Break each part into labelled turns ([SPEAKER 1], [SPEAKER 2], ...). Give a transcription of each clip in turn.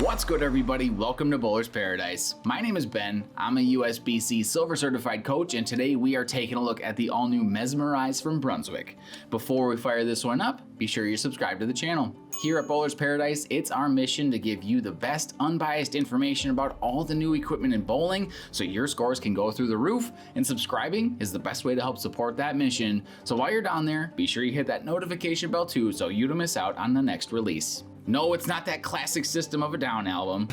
[SPEAKER 1] What's good, everybody? Welcome to Bowler's Paradise. My name is Ben. I'm a USBC Silver Certified coach, and today we are taking a look at the all-new Mesmerize from Brunswick. Before we fire this one up, be sure you subscribe to the channel. Here at Bowler's Paradise, it's our mission to give you the best unbiased information about all the new equipment in bowling so your scores can go through the roof, and subscribing is the best way to help support that mission. So while you're down there, be sure you hit that notification bell too so you don't miss out on the next release. No, it's not that classic System of a Down album,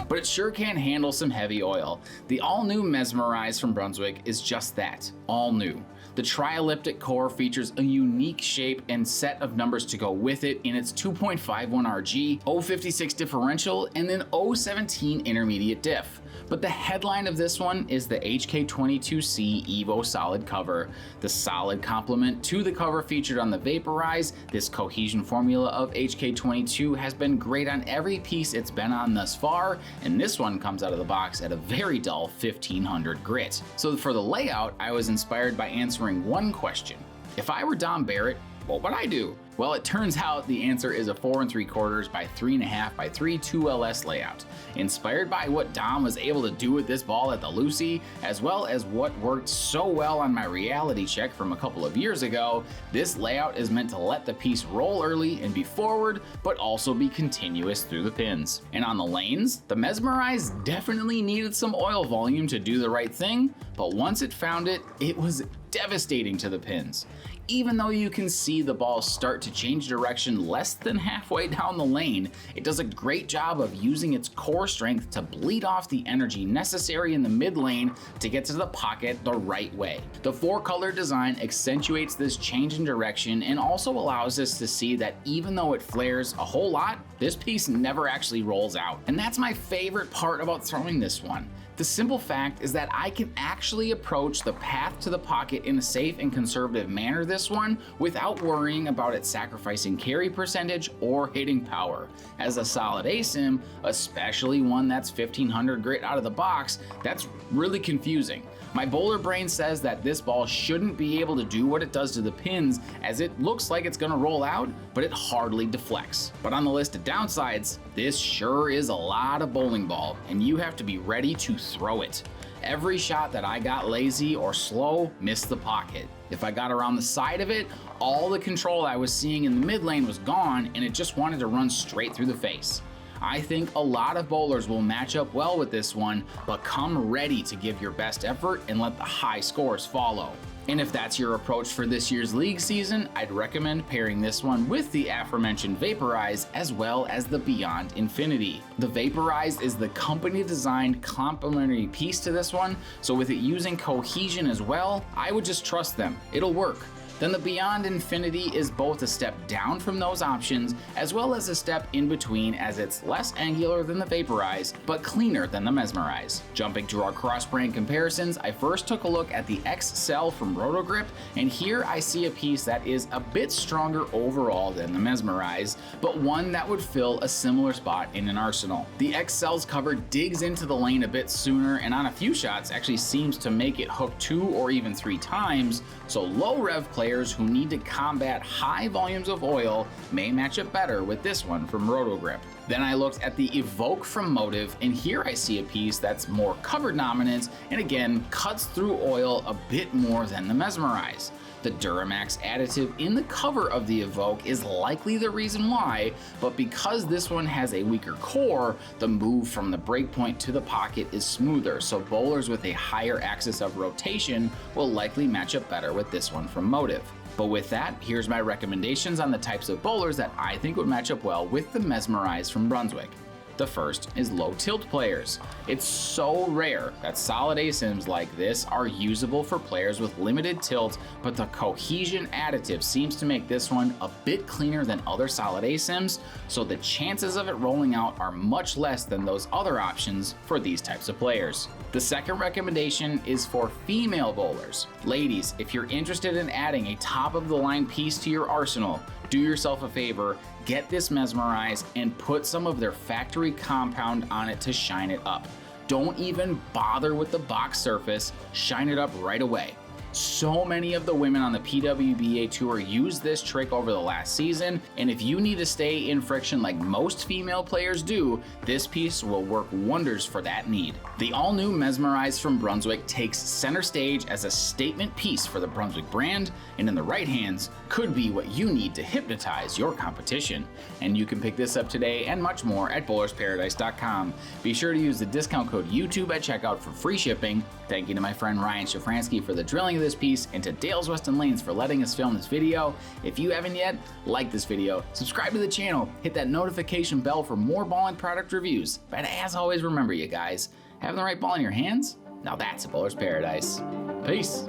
[SPEAKER 1] but it sure can handle some heavy oil. The all-new Mesmerize from Brunswick is just that, all new. The tri-elliptic core features a unique shape and set of numbers to go with it in its 2.51 RG, 056 differential, and then 017 intermediate diff. But the headline of this one is the HK22C EVO solid cover. The solid complement to the cover featured on the Vaporize. This cohesion formula of HK22 has been great on every piece it's been on thus far, and this one comes out of the box at a very dull 1500 grit. So for the layout, I was inspired by answering one question. If I were Dom Barrett, what would I do? Well, it turns out the answer is a 4 3/4 by 3.5 by 3 2LS layout. Inspired by what Dom was able to do with this ball at the Luci, as well as what worked so well on my reality check from a couple of years ago, this layout is meant to let the piece roll early and be forward, but also be continuous through the pins. And on the lanes, the Mesmerize definitely needed some oil volume to do the right thing, but once it found it, it was devastating to the pins. Even though you can see the ball start to change direction less than halfway down the lane, it does a great job of using its core strength to bleed off the energy necessary in the mid lane to get to the pocket the right way. The 4-color design accentuates this change in direction and also allows us to see that even though it flares a whole lot, this piece never actually rolls out. And that's my favorite part about throwing this one. The simple fact is that I can actually approach the path to the pocket in a safe and conservative manner this one without worrying about it sacrificing carry percentage or hitting power. As a solid ASIM, especially one that's 1500 grit out of the box, that's really confusing. My bowler brain says that this ball shouldn't be able to do what it does to the pins, as it looks like it's gonna roll out, but it hardly deflects. But on the list of downsides, this sure is a lot of bowling ball, and you have to be ready to throw it. Every shot that I got lazy or slow missed the pocket. If I got around the side of it, all the control I was seeing in the mid lane was gone, and it just wanted to run straight through the face. I think a lot of bowlers will match up well with this one, but come ready to give your best effort and let the high scores follow. And if that's your approach for this year's league season, I'd recommend pairing this one with the aforementioned Vaporize as well as the Beyond Infinity. The Vaporize is the company-designed complementary piece to this one, so with it using cohesion as well, I would just trust them. It'll work. Then the Beyond Infinity is both a step down from those options as well as a step in between, as it's less angular than the Vaporize but cleaner than the Mesmerize. Jumping to our Crossbrand Comparisons, I first took a look at the XCell from Rotogrip, and here I see a piece that is a bit stronger overall than the Mesmerize, but one that would fill a similar spot in an arsenal. The XCell's cover digs into the lane a bit sooner, and on a few shots actually seems to make it hook 2 or even 3 times, so low rev players who need to combat high volumes of oil may match up better with this one from Rotogrip. Then I looked at the Evoke from Motive, and here I see a piece that's more cover dominant and again cuts through oil a bit more than the Mesmerize. The Duramax additive in the cover of the Evoke is likely the reason why, but because this one has a weaker core, the move from the breakpoint to the pocket is smoother, so bowlers with a higher axis of rotation will likely match up better with this one from Motive. But with that, here's my recommendations on the types of bowlers that I think would match up well with the Mesmerize from Brunswick. The first is low tilt players. It's so rare that solid ASIMs like this are usable for players with limited tilt, but the cohesion additive seems to make this one a bit cleaner than other solid ASIMs, so the chances of it rolling out are much less than those other options for these types of players. The second recommendation is for female bowlers. Ladies, if you're interested in adding a top of the line piece to your arsenal, do yourself a favor, get this Mesmerize and put some of their factory compound on it to shine it up. Don't even bother with the box surface, shine it up right away. So many of the women on the PWBA tour used this trick over the last season, and if you need to stay in friction like most female players do, this piece will work wonders for that need. The all-new Mesmerize from Brunswick takes center stage as a statement piece for the Brunswick brand, and in the right hands could be what you need to hypnotize your competition. And you can pick this up today and much more at bowlersparadise.com. Be sure to use the discount code YouTube at checkout for free shipping. Thank you to my friend Ryan Shafransky for the drilling of this piece, and to Dales Weston Lanes for letting us film this video. If you haven't yet, like this video, subscribe to the channel, hit that notification bell for more ball and product reviews. But as always, remember you guys, having the right ball in your hands, now that's a bowler's paradise. Peace.